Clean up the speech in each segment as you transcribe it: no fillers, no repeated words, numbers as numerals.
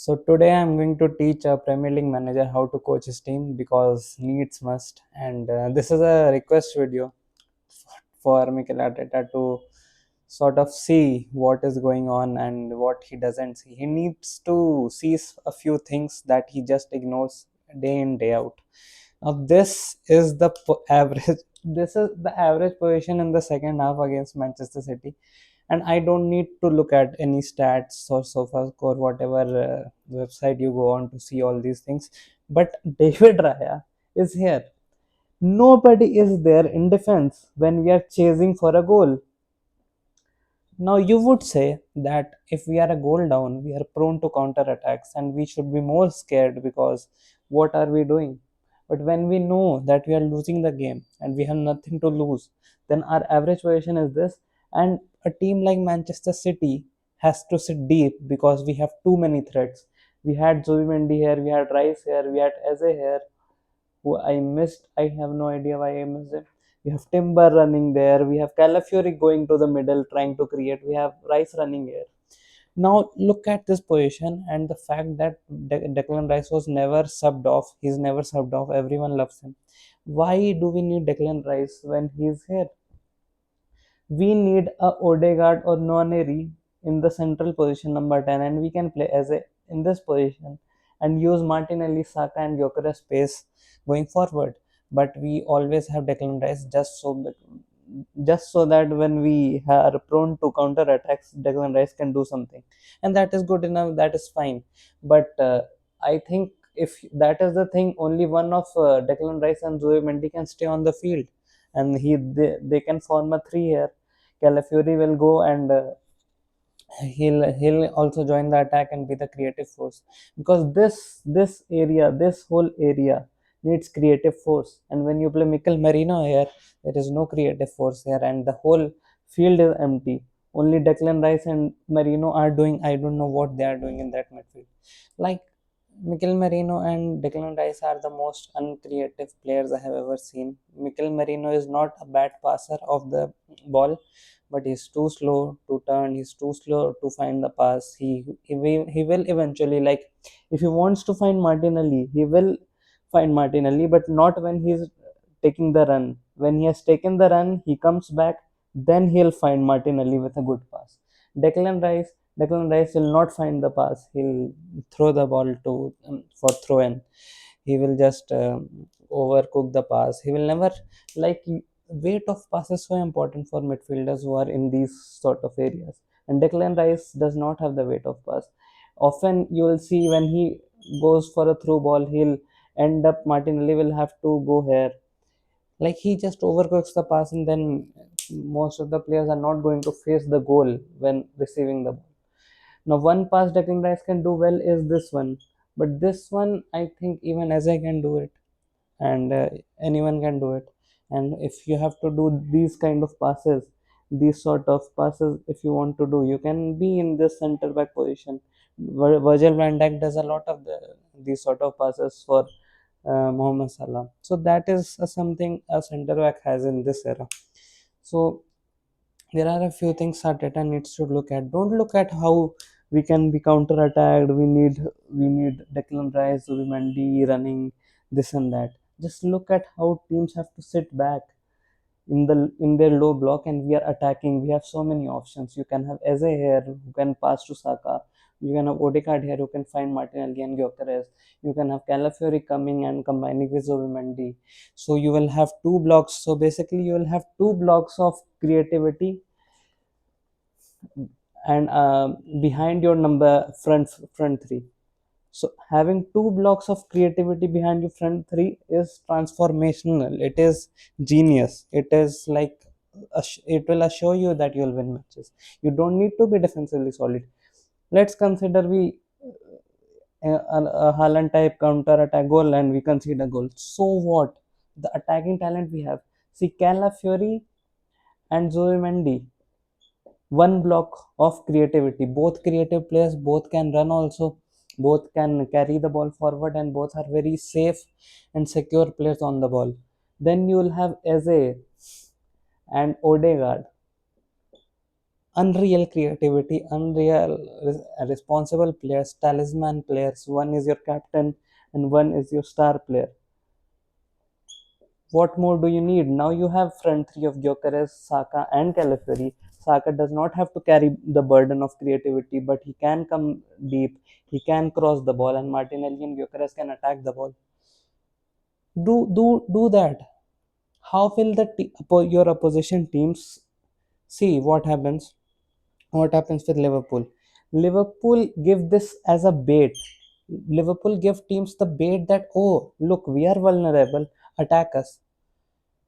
So today I'm going to teach a Premier League manager how to coach his team because needs must. And this is a request video for Mikel Arteta to sort of see what is going on and what he doesn't see. He needs to see a few things that he just ignores day in day out. Now this is the average. This is the average position in the second half against Manchester City, and I don't need to look at any stats or SofaScore, whatever website you go on to see all these things. But David Raya is here. Nobody is there in defense when we are chasing for a goal. Now, you would say that if we are a goal down, we are prone to counter attacks and we should be more scared because what are we doing? But when we know that we are losing the game and we have nothing to lose, then our average position is this. And a team like Manchester City has to sit deep because we have too many threats. We had Zubimendi here, we had Rice here, we had Eze here, who I missed. I have no idea why I missed him. We have Timber running there. We have Calafiori going to the middle trying to create. We have Rice running here. Now look at this position and the fact that Declan Rice was never subbed off. He's never subbed off. Everyone loves him. Why do we need Declan Rice when he's here? We need a Odegaard or Nwaneri in the central position number 10, and we can play as a in this position and use Martinelli, Saka, and Gyökeres space going forward. But we always have Declan Rice just so that when we are prone to counter attacks, Declan Rice can do something, and that is good enough. That is fine. But I think if that is the thing, only one of Declan Rice and Zoe Mendy can stay on the field, and they can form a three here. Calafiori will go and he'll also join the attack and be the creative force because this whole area needs creative force, and when you play Mikel Merino here, there is no creative force here and the whole field is empty. Only Declan Rice and Merino are doing, I don't know what they are doing in that midfield. Like, Mikel Merino and Declan Rice are the most uncreative players I have ever seen. Mikel Merino is not a bad passer of the ball, but he's too slow to turn. He's too slow to find the pass. He will eventually, like, if he wants to find Martinelli, he will find Martinelli, but not when he's taking the run. When he has taken the run, he comes back, then he'll find Martinelli with a good pass. Declan Rice, Declan Rice will not find the pass. He'll throw the ball to for throw in. He will just overcook the pass. He will never, like, weight of pass is so important for midfielders who are in these sort of areas. And Declan Rice does not have the weight of pass. Often you will see when he goes for a through ball, he'll end up Martinelli will have to go here. Like, he just overcooks the pass, and then most of the players are not going to face the goal when receiving the ball. Now, one pass Declan Rice can do well is this one, but this one I think even as I can do it, and anyone can do it. And if you have to do these kind of passes, these sort of passes, if you want to do, you can be in this center back position. Virgil van Dijk does a lot of these sort of passes for Mohamed Salah. So that is something a center back has in this era. So there are a few things Arteta needs to look at. Don't look at how we can be counter attacked. We need Declan Rice, Zubimendi running this and that. Just look at how teams have to sit back in their low block and we are attacking. We have so many options. You can have Eze here who can pass to Saka. You can have Odegaard here who can find Martinelli and Gyökeres. You can have Calafiori coming and combining with Zubimendi. So you will have two blocks. So basically you will have two blocks of creativity and behind your number front three. So having two blocks of creativity behind your front three is transformational. It is genius. It is like it will assure you that you'll win matches. You don't need to be defensively solid. Let's consider we a Haaland type counter attack goal and we concede a goal. So what? The attacking talent we have. See, Calafiori and Zoe Mendy, one block of creativity. Both creative players, both can run also, both can carry the ball forward, and both are very safe and secure players on the ball. Then you will have Eze and Odegaard. unreal creativity, unreal responsible players, talisman players. One is your captain and one is your star player. What more do you need? Now you have front three of Gyökeres, Saka, and Calafiori. Saka does not have to carry the burden of creativity, but he can come deep. He can cross the ball, and Martinelli and Gyökeres can attack the ball. Do that. How will your opposition teams see what happens? What happens with Liverpool? Liverpool give this as a bait. Liverpool give teams the bait that, oh look, we are vulnerable, attack us,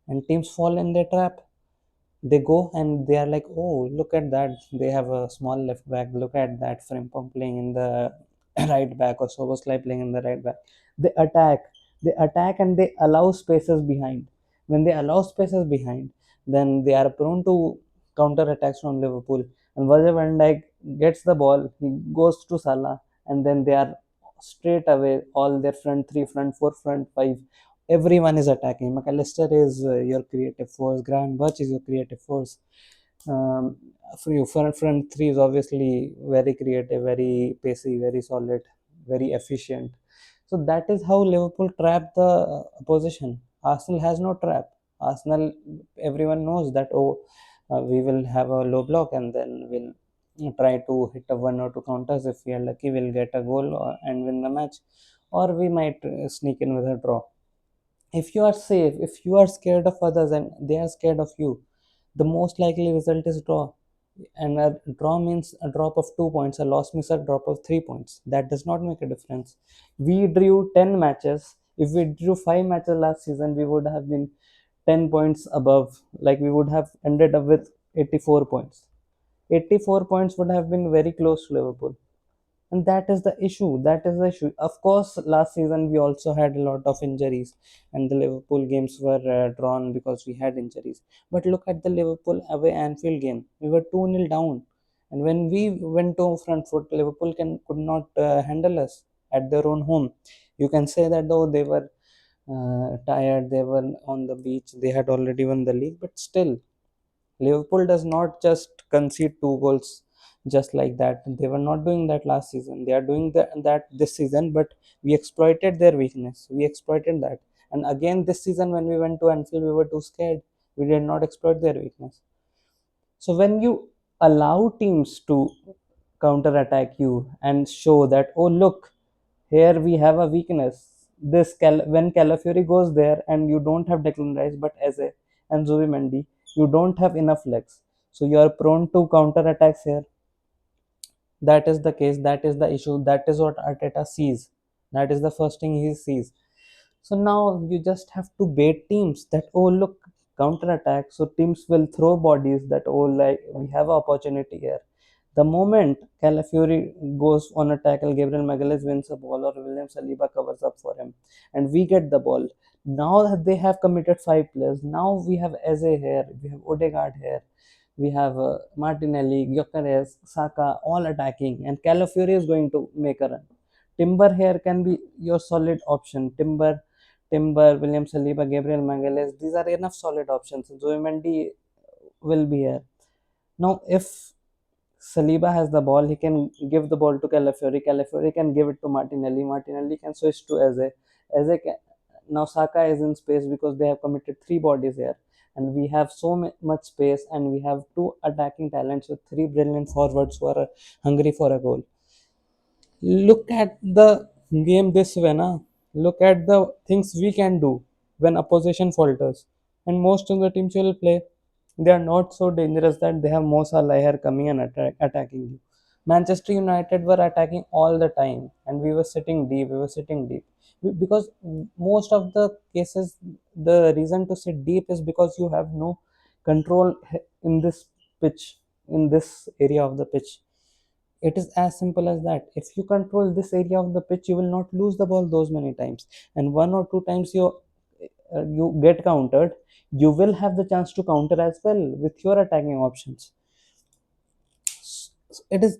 and teams fall in their trap. They go and they are like, oh look at that, they have a small left back, look at that Frimpong playing in the right back, or Soboslai playing in the right back. They attack and they allow spaces behind. When they allow spaces behind, then they are prone to counter attacks from Liverpool. And Virgil van Dijk gets the ball, he goes to Salah, and then they are straight away, all their front three, front four, front five, everyone is attacking. McAllister is your creative force. Graham Birch is your creative force. For you, front three is obviously very creative, very pacey, very solid, very efficient. So that is how Liverpool trap the opposition. Arsenal has no trap. Arsenal, everyone knows that, oh, we will have a low block and then we'll try to hit a one or two counters. If we are lucky, we'll get a goal and win the match, or we might sneak in with a draw. If you are safe, if you are scared of others and they are scared of you, the most likely result is draw. And a draw means a drop of 2 points, a loss means a drop of 3 points. That does not make a difference. We drew 10 matches. If we drew 5 matches last season, we would have been 10 points above. Like we would have ended up with 84 points. 84 points would have been very close to Liverpool, and that is the issue. Of course, last season we also had a lot of injuries, and the Liverpool games were drawn because we had injuries. But look at the Liverpool away Anfield game, we were 2-0 down, and when we went to front foot, Liverpool could not handle us at their own home. You can say that though they were tired, they were on the beach, they had already won the league, but still Liverpool does not just concede two goals just like that. They were not doing that last season. They are doing that this season, but we exploited their weakness. We exploited that. And again, this season, when we went to Anfield, we were too scared. We did not exploit their weakness. So when you allow teams to counter attack you and show that, oh look, here we have a weakness. When Calafiori goes there and you don't have Declan Rice but Eze and Zubimendi, you don't have enough legs. So you are prone to counter attacks here. That is the case. That is the issue. That is what Arteta sees. That is the first thing he sees. So now you just have to bait teams that, oh look, counter attack. So teams will throw bodies that, oh, like we have an opportunity here. The moment Calafiori goes on a tackle, Gabriel Magalhaes wins a ball, or William Saliba covers up for him, and we get the ball. Now that they have committed 5 players, now we have Eze here, we have Odegaard here, we have Martinelli, Gyökeres, Saka, all attacking, and Calafiori is going to make a run. Timber here can be your solid option. Timber, William Saliba, Gabriel Magalhaes, these are enough solid options. Zubimendi will be here. Now, if Saliba has the ball, he can give the ball to Calafiori. Calafiori can give it to Martinelli. Martinelli can switch to Eze. Now Saka is in space because they have committed 3 bodies here. And we have so much space, and we have 2 attacking talents with 3 brilliant forwards who are hungry for a goal. Look at the game this way, na. Look at the things we can do when opposition falters. And most of the teams will play, they are not so dangerous that they have Mo Salah here coming and attacking you. Manchester United were attacking all the time, and we were sitting deep. We were sitting deep because most of the cases, the reason to sit deep is because you have no control in this pitch, in this area of the pitch. It is as simple as that. If you control this area of the pitch, you will not lose the ball those many times. And 1 or 2 times you get countered, you will have the chance to counter as well with your attacking options. It is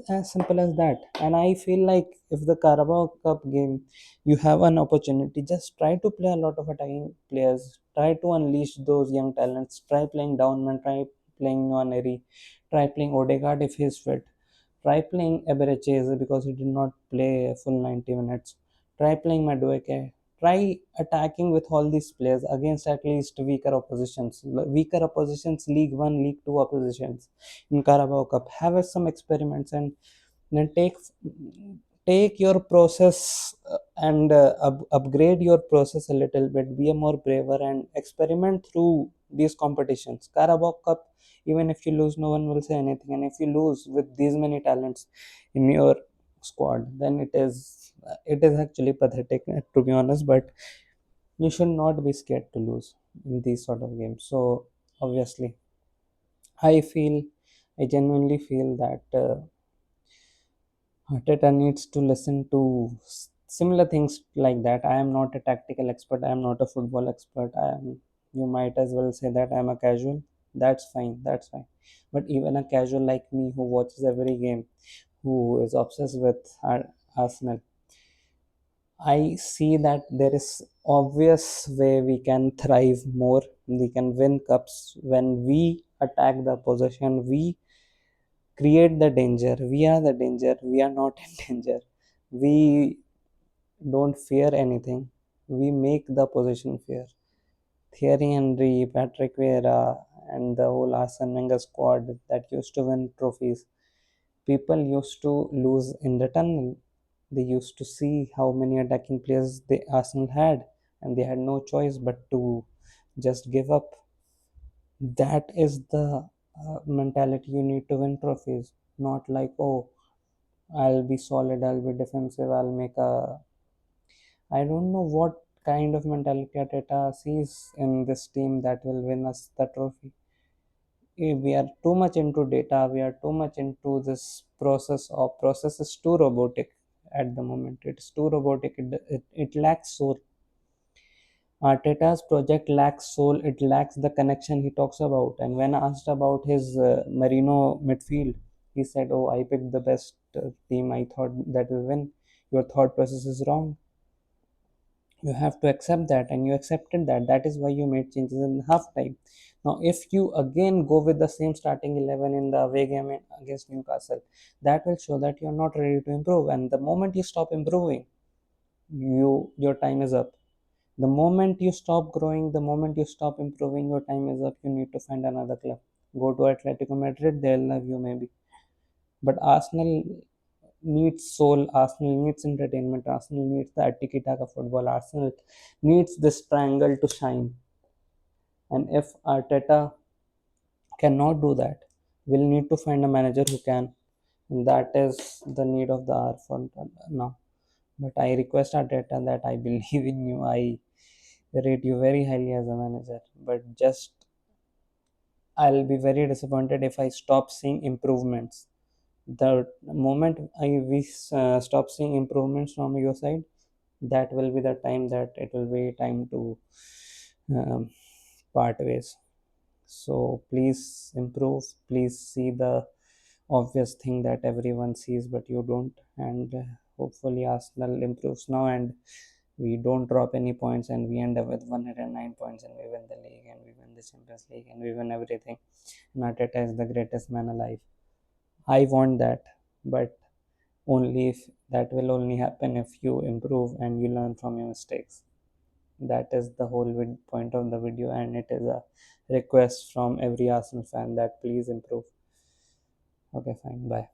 as simple as that. And I feel like if the Carabao Cup game, you have an opportunity, just try to play a lot of attacking players. Try to unleash those young talents. Try playing downman. Try playing Nwaneri, try playing Odegaard if he's fit, try playing Eberechiz because he did not play a full 90 minutes, try playing Madueke, try attacking with all these players against at least weaker oppositions, League 1, League 2 oppositions in Carabao Cup. Have some experiments and then take your process and upgrade your process a little bit, be a more braver and experiment through these competitions. Carabao Cup, even if you lose, no one will say anything, and if you lose with these many talents in your squad, then it is actually pathetic, to be honest. But you should not be scared to lose in these sort of games. So obviously, I genuinely feel that Arteta needs to listen to similar things like that. I am not a tactical expert. I am not a football expert. I am. You might as well say that I am a casual. That's fine. That's fine. But even a casual like me who watches every game, who is obsessed with Arsenal, I see that there is obvious way we can thrive more. We can win cups when we attack the opposition. We create the danger. We are the danger. We are not in danger. We don't fear anything. We make the opposition fear. Thierry Henry, Patrick Vieira, and the whole Arsene Wenger squad that used to win trophies. People used to lose in the tunnel. They used to see how many attacking players the Arsenal had, and they had no choice but to just give up. That is the mentality you need to win trophies. Not like, oh, I'll be solid, I'll be defensive, I'll make a. I don't know what kind of mentality Arteta sees in this team that will win us the trophy. We are too much into data, we are too much into this process is too robotic at the moment. It's too robotic, it lacks soul. Arteta's project lacks soul, it lacks the connection he talks about. And when asked about his Marino midfield, he said, oh, I picked the best team I thought that will win. Your thought process is wrong. You have to accept that, and you accepted that. That is why you made changes in half time. Now, if you again go with the same starting 11 in the away game against Newcastle, that will show that you're not ready to improve. And the moment you stop improving, your time is up. The moment you stop growing, the moment you stop improving, your time is up. You need to find another club. Go to Atletico Madrid, they'll love you maybe. But Arsenal needs soul, Arsenal needs entertainment, Arsenal needs the tiki taka football, Arsenal needs this triangle to shine. And if Arteta cannot do that, we'll need to find a manager who can. And that is the need of the hour for now. But I request Arteta that I believe in you. I rate you very highly as a manager. But just I'll be very disappointed if I stop seeing improvements. The moment we stop seeing improvements from your side, that will be the time that it will be time to um, part ways. So please improve. Please see the obvious thing that everyone sees, but you don't. And hopefully, Arsenal improves now and we don't drop any points and we end up with 109 points and we win the league and we win the Champions League and we win everything. And Arteta is the greatest man alive. I want that, but only if that will only happen if you improve and you learn from your mistakes. That is the whole point of the video, and it is a request from every Arsenal fan that please improve. Okay, fine, bye.